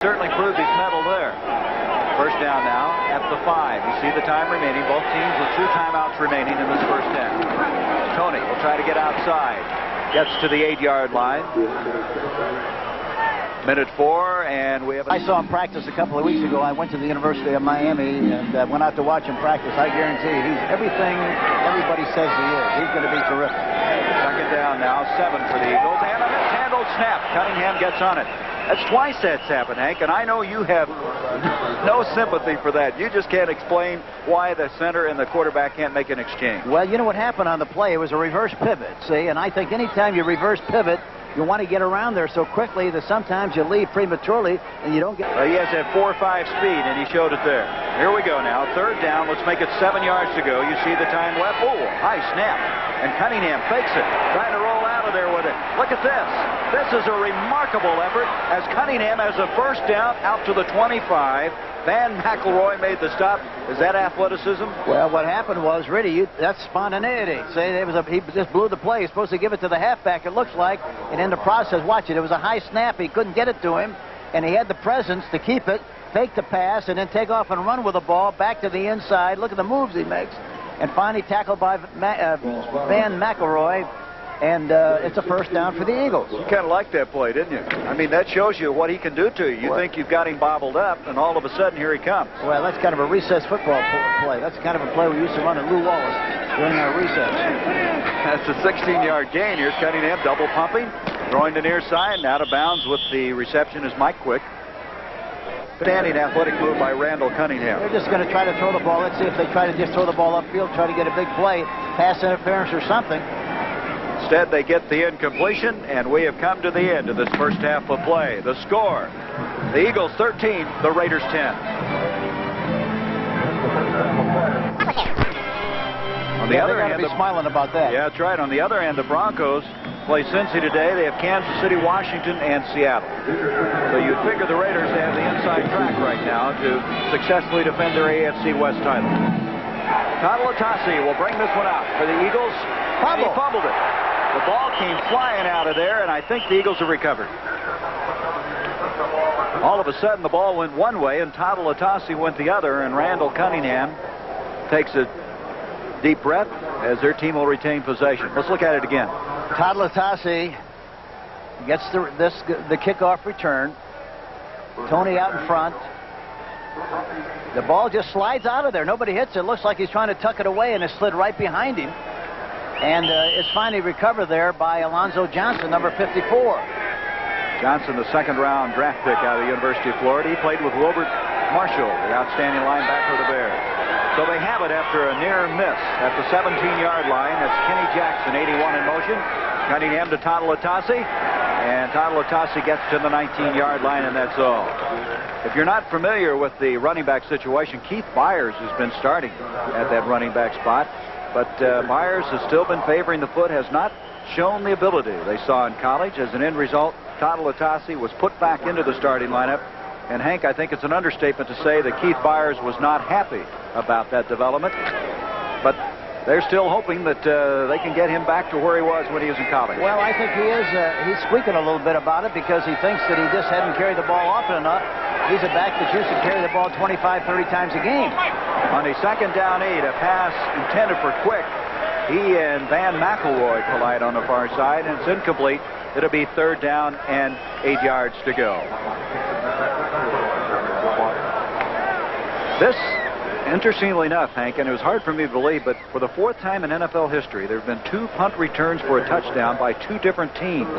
Certainly proved his mettle there. First down now at the 5. You see the time remaining. Both teams with 2 timeouts remaining in this first half. Tony will try to get outside. Gets to the 8-yard line. Minute 4, and we have. I saw him practice a couple of weeks ago. I went to the University of Miami and went out to watch him practice. I guarantee you, he's everything everybody says he is. He's going to be terrific. Second down now, 7 for the Eagles, and a mishandled snap. Cunningham gets on it. That's twice that's happened, Hank, and I know you have no sympathy for that. You just can't explain why the center and the quarterback can't make an exchange. Well, you know what happened on the play? It was a reverse pivot, see? And I think anytime you reverse pivot, you want to get around there so quickly that sometimes you leave prematurely and you don't get... He has that 4-5 speed, and he showed it there. Here we go now. Third down. Let's make it 7 yards to go. You see the time left. Oh, high snap. And Cunningham fakes it, trying to roll out of there with it. Look at this. This is a remarkable effort as Cunningham has a first down out to the 25. Van McElroy made the stop. Is that athleticism? Well, what happened was, really, that's spontaneity. See, he just blew the play. He's supposed to give it to the halfback, it looks like. And in the process, watch it. It was a high snap. He couldn't get it to him. And he had the presence to keep it, fake the pass, and then take off and run with the ball back to the inside. Look at the moves he makes. And finally tackled by Van McElroy. And it's a first down for the Eagles. You kind of liked that play, didn't you? I mean, that shows you what he can do to you. You think you've got him bobbled up, and all of a sudden, here he comes. Well, that's kind of a recess football play. That's kind of a play we used to run at Lou Wallace during our recess. That's a 16-yard gain. Here's Cunningham double pumping, throwing to near side, and out of bounds with the reception is Mike Quick. Standing athletic move by Randall Cunningham. They're just going to try to throw the ball. Let's see if they try to just throw the ball upfield, try to get a big play, pass interference or something. Instead, they get the incompletion, and we have come to the end of this first half of play. The score, the Eagles 13, the Raiders 10. On the other hand, be smiling about that. Yeah, that's right. On the other hand, the Broncos play Cincy today. They have Kansas City, Washington, and Seattle. So you'd figure the Raiders have the inside track right now to successfully defend their AFC West title. Tadalotasi will bring this one out for the Eagles. He fumbled it. The ball came flying out of there, and I think the Eagles have recovered. All of a sudden, the ball went one way, and Tadalotasi went the other, and Randall Cunningham takes a deep breath as their team will retain possession. Let's look at it again. Tadalotasi gets the kickoff return. Tony out in front. The ball just slides out of there. Nobody hits it. Looks like he's trying to tuck it away, and it slid right behind him. And it's finally recovered there by Alonzo Johnson, number 54. Johnson, the second-round draft pick out of the University of Florida. He played with Wilbert Marshall, the outstanding linebacker of the Bears. So they have it after a near miss at the 17-yard line. That's Kenny Jackson, 81 in motion. Cunningham to Tadalotasi. And Tadalotasi gets to the 19-yard line, and that's all. If you're not familiar with the running back situation, Keith Byers has been starting at that running back spot. But Byers has still been favoring the foot, has not shown the ability they saw in college. As an end result, Tadalotasi was put back into the starting lineup. And Hank, I think it's an understatement to say that Keith Byers was not happy about that development. But they're still hoping that they can get him back to where he was when he was in college. Well, I think he is. He's squeaking a little bit about it because he thinks that he just hadn't carried the ball often enough. He's a back that used to carry the ball 25, 30 times a game. On a second down 8, a pass intended for Quick. He and Van McElroy collide on the far side, and it's incomplete. It'll be third down and 8 yards to go. This, interestingly enough, Hank, and it was hard for me to believe, but for the 4th time in NFL history, there have been 2 punt returns for a touchdown by 2 different teams.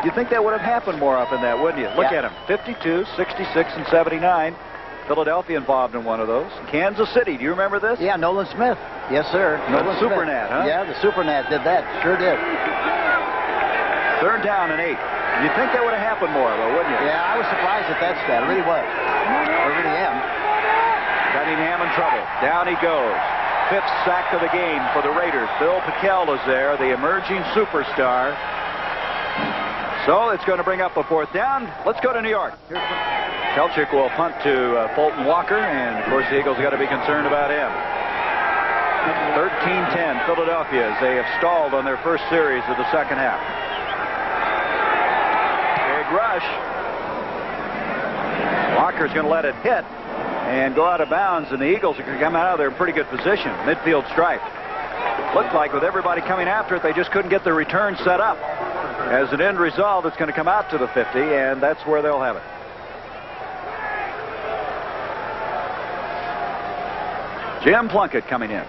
You think that would have happened more often than that, wouldn't you? Look at them, 52, 66, and 79. Philadelphia involved in one of those. Kansas City, do you remember this? Yeah, Nolan Smith. Yes, sir. Nolan Supernat, huh? Yeah, the Supernat did that. Sure did. Third down and 8. You'd think that would have happened more, though, wouldn't you? Yeah, I was surprised at that stat. I really was. I really am. Cunningham in trouble. Down he goes. 5th sack of the game for the Raiders. Bill Pickel is there, the emerging superstar. So it's going to bring up a 4th down. Let's go to New York. Kelchick will punt to Fulton Walker, and of course the Eagles got to be concerned about him. 13-10 Philadelphia as they have stalled on their first series of the second half. Big rush. blocker's going to let it hit and go out of bounds, and the Eagles are going to come out of there in pretty good position. Midfield stripe. Looked like with everybody coming after it, they just couldn't get the return set up. As an end result, it's going to come out to the 50, and that's where they'll have it. Jim Plunkett coming in.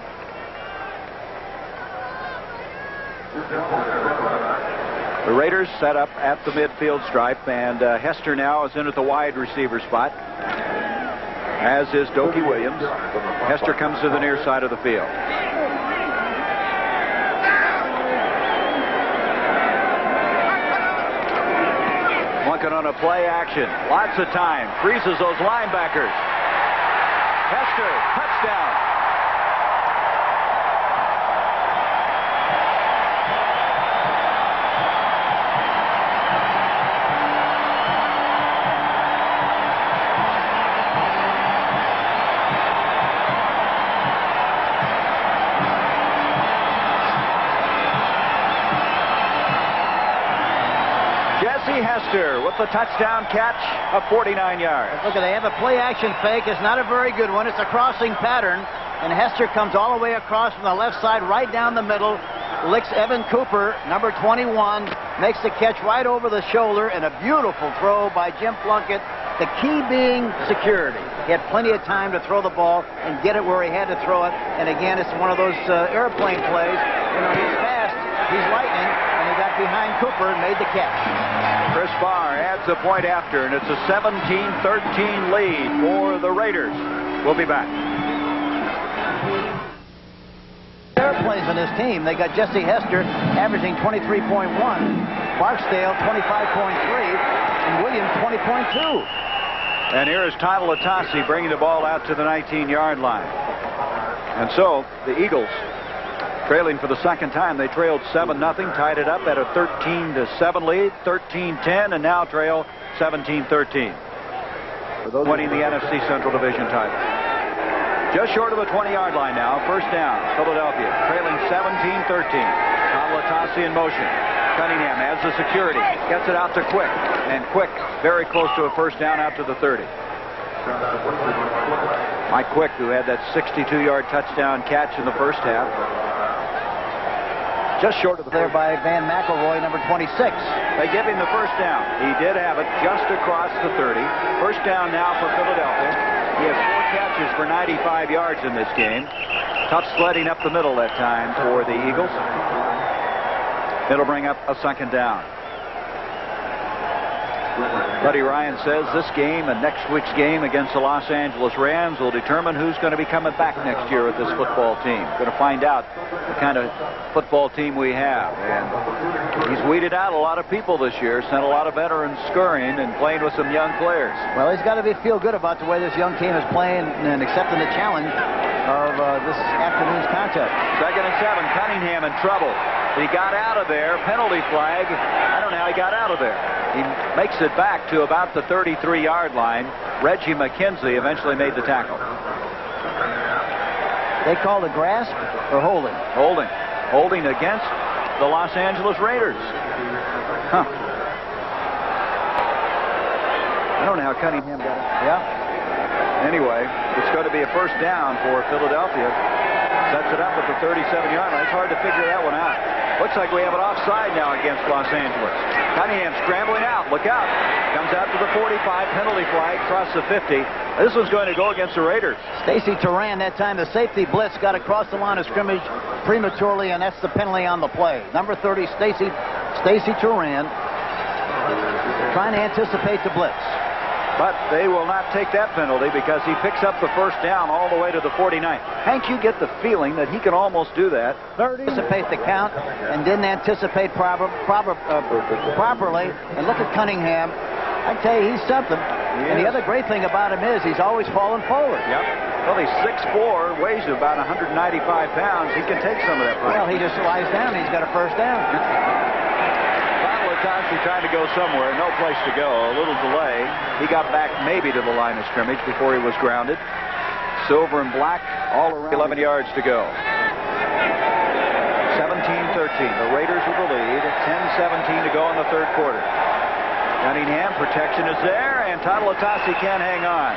The Raiders set up at the midfield stripe, and Hester now is in at the wide receiver spot, as is Dokie Williams. Hester comes to the near side of the field. Plunkett on a play action. Lots of time. Freezes those linebackers. Hester, touchdown. Hester with the touchdown catch of 49 yards. Look, they have a play action fake. It's not a very good one. It's a crossing pattern, and Hester comes all the way across from the left side, right down the middle, licks Evan Cooper, number 21, makes the catch right over the shoulder, and a beautiful throw by Jim Plunkett. The key being security. He had plenty of time to throw the ball and get it where he had to throw it. And again, it's one of those airplane plays. You know, he's fast, he's lightning, and he got behind Cooper and made the catch. Chris Barr adds a point after, and it's a 17-13 lead for the Raiders. We'll be back. Airplanes on this team. They got Jesse Hester averaging 23.1, Barksdale 25.3, and Williams 20.2. And here is Tyler Latasi bringing the ball out to the 19-yard line. And so the Eagles, trailing for the second time, they trailed 7-0, tied it up at a 13-7 lead, 13-10, and now trail 17-13. Winning the NFC Central Division title. Just short of the 20-yard line now. First down, Philadelphia, trailing 17-13. Tyler Latasi in motion. Cunningham has the security, gets it out to Quick, and Quick very close to a first down out to the 30. Mike Quick, who had that 62-yard touchdown catch in the first half. Just short of the there by Van McElroy, number 26. They give him the first down. He did have it just across the 30. First down now for Philadelphia. He has 4 catches for 95 yards in this game. Tough sledding up the middle that time for the Eagles. It'll bring up a second down. Buddy Ryan says this game and next week's game against the Los Angeles Rams will determine who's going to be coming back next year with this football team. Going to find out the kind of football team we have. And he's weeded out a lot of people this year, sent a lot of veterans scurrying and playing with some young players. Well, he's got to feel good about the way this young team is playing and accepting the challenge of this afternoon's contest. 2nd and 7, Cunningham in trouble. He got out of there. Penalty flag. I don't know how he got out of there. He makes it back to about the 33-yard line. Reggie McKenzie eventually made the tackle. They called a grasp or holding? Holding. Holding against the Los Angeles Raiders. Huh. I don't know how Cunningham got it. Yeah. Anyway, it's going to be a first down for Philadelphia. Sets it up at the 37-yard line. It's hard to figure that one out. Looks like we have an offside now against Los Angeles. Cunningham scrambling out. Look out. Comes out to the 45. Penalty flag across the 50. This one's going to go against the Raiders. Stacy Turan, that time the safety blitz got across the line of scrimmage prematurely, and that's the penalty on the play. Number 30, Stacy Turan, trying to anticipate the blitz. But they will not take that penalty because he picks up the first down all the way to the 49. Hank, you get the feeling that he can almost do that. 30. Anticipate the count and didn't anticipate properly. And look at Cunningham. I tell you, he's something. And the other great thing about him is he's always falling forward. Yep. Well, he's 6'4", weighs about 195 pounds. He can take some of that punch. Well, he just lies down. He's got a first down. Latasi trying to go somewhere, no place to go. A little delay. He got back maybe to the line of scrimmage before he was grounded. Silver and black all around. 11 yards to go. 17-13. The Raiders with the lead. 10-17 to go in the third quarter. Cunningham, protection is there, and Tatalatasi can't hang on.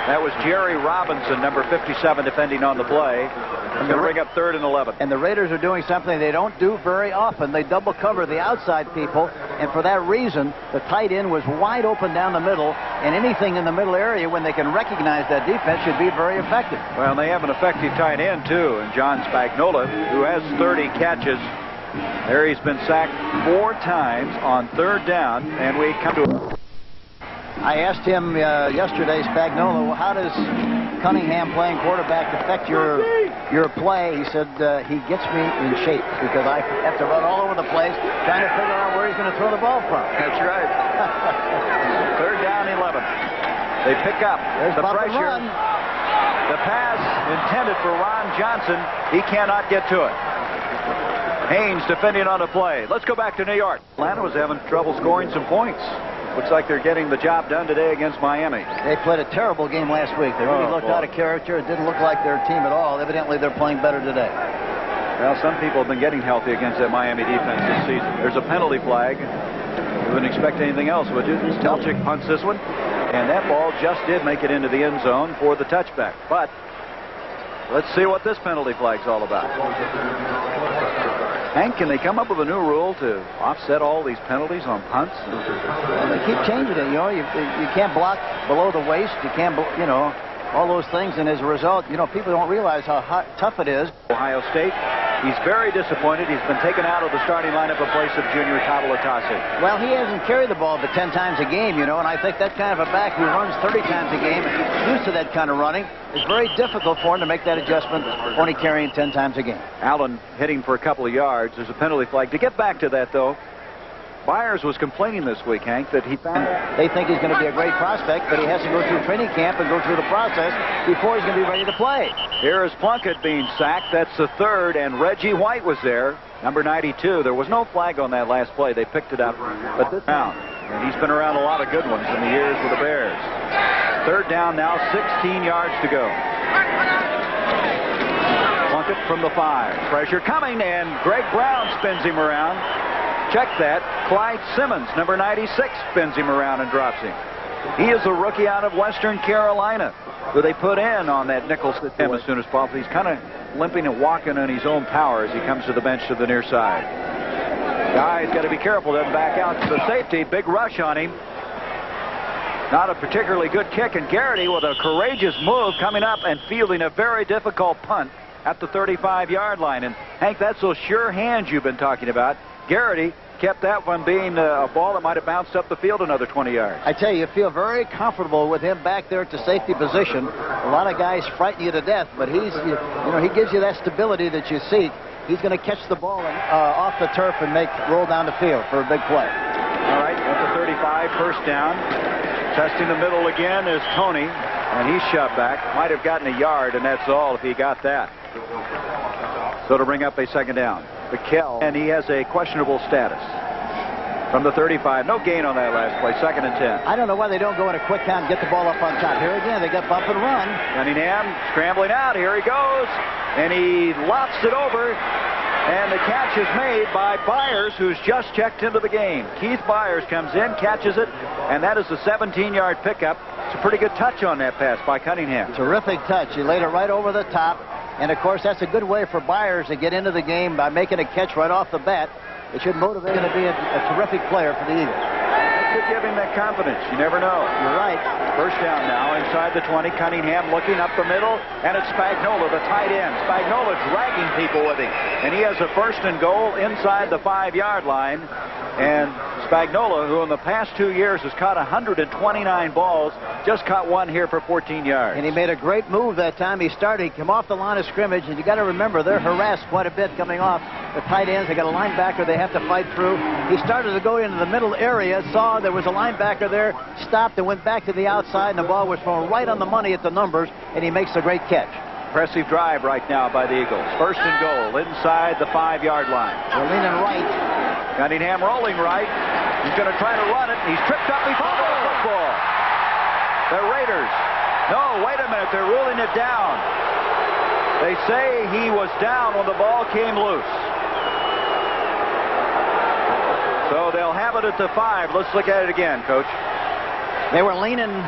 That was Jerry Robinson, number 57, defending on the play. Going to bring up 3rd and 11. And the Raiders are doing something they don't do very often. They double cover the outside people, and for that reason, the tight end was wide open down the middle, and anything in the middle area, when they can recognize that defense, should be very effective. Well, they have an effective tight end, too, and John Spagnola, who has 30 catches. There he's been sacked 4 times on 3rd down, and we come to... I asked him yesterday, Spagnola, how does Cunningham playing quarterback affect your play? He said he gets me in shape because I have to run all over the place trying to figure out where he's going to throw the ball from. That's right. 3rd down, 11. They pick up the pressure. Run. The pass intended for Ron Johnson. He cannot get to it. Haynes defending on the play. Let's go back to New York. Atlanta was having trouble scoring some points. Looks like they're getting the job done today against Miami. They played a terrible game last week. They really looked out of character. It didn't look like their team at all. Evidently, they're playing better today. Well, some people have been getting healthy against that Miami defense this season. There's a penalty flag. You wouldn't expect anything else, would you? Stelchik punts this one, and that ball just did make it into the end zone for the touchback. But let's see what this penalty flag's all about. Hank, can they come up with a new rule to offset all these penalties on punts? Well, they keep changing it. You know, you can't block below the waist. You can't, all those things. And as a result, people don't realize how tough it is. Ohio State, he's very disappointed. He's been taken out of the starting lineup in place of junior Tatalatasi. Well, he hasn't carried the ball but 10 times a game, and I think that kind of a back who runs 30 times a game, used to that kind of running, it's very difficult for him to make that adjustment only carrying 10 times a game. Allen hitting for a couple of yards. There's a penalty flag. To get back to that, though, Byers was complaining this week, Hank, that they think he's going to be a great prospect, but he has to go through training camp and go through the process before he's going to be ready to play. Here is Plunkett being sacked. That's the 3rd, and Reggie White was there, number 92. There was no flag on that last play. They picked it up, but this round. And he's been around a lot of good ones in the years with the Bears. 3rd down now, 16 yards to go. Plunkett from the 5. Pressure coming, and Greg Brown spins him around. Check that. Clyde Simmons, number 96, spins him around and drops him. He is a rookie out of Western Carolina who they put in on that nickel system as soon as possible. He's kind of limping and walking on his own power as he comes to the bench to the near side. Guy's got to be careful, doesn't back out to the safety. Big rush on him. Not a particularly good kick, and Garrity with a courageous move coming up and fielding a very difficult punt at the 35-yard line. And Hank, that's those sure hands you've been talking about. Garrity kept that one being a ball that might have bounced up the field another 20 yards. I tell you, you feel very comfortable with him back there at the safety position. A lot of guys frighten you to death, but he gives you that stability that you seek. He's going to catch the ball off the turf and roll down the field for a big play. All right, at the 35, 1st down. Testing the middle again is Tony, and he's shoved back. Might have gotten a yard, and that's all if he got that. So to bring up a 2nd down. McKell, and he has a questionable status. From the 35, no gain on that last play, 2nd and 10. I don't know why they don't go in a quick count and get the ball up on top. Here again, they got bump and run. Cunningham scrambling out. Here he goes, and he lops it over, and the catch is made by Byers, who's just checked into the game. Keith Byers comes in, catches it, and that is a 17-yard pickup. It's a pretty good touch on that pass by Cunningham. Terrific touch. He laid it right over the top. And, of course, that's a good way for Byers to get into the game by making a catch right off the bat. It should motivate him to be a terrific player for the Eagles. That could give him that confidence. You never know. You're right. 1st down now inside the 20. Cunningham looking up the middle, and it's Spagnola, the tight end. Spagnola dragging people with him. And he has a 1st and goal inside the 5-yard line. And Spagnola, who in the past 2 years has caught 129 balls, just caught one here for 14 yards. And he made a great move that time. He started, he came off the line of scrimmage, and you got to remember they're harassed quite a bit coming off the tight ends. They got a linebacker they have to fight through. He started to go into the middle area, saw there was a linebacker there, stopped and went back to the outside, and the ball was thrown right on the money at the numbers, and he makes a great catch. Impressive drive right now by the Eagles. 1st and goal inside the 5-yard line. They're leaning right. Cunningham rolling right. He's going to try to run it. He's tripped up. He fumbled the football. The Raiders. No, wait a minute. They're ruling it down. They say he was down when the ball came loose. So So they'll have it at the 5. Let's look at it again, Coach. They were leaning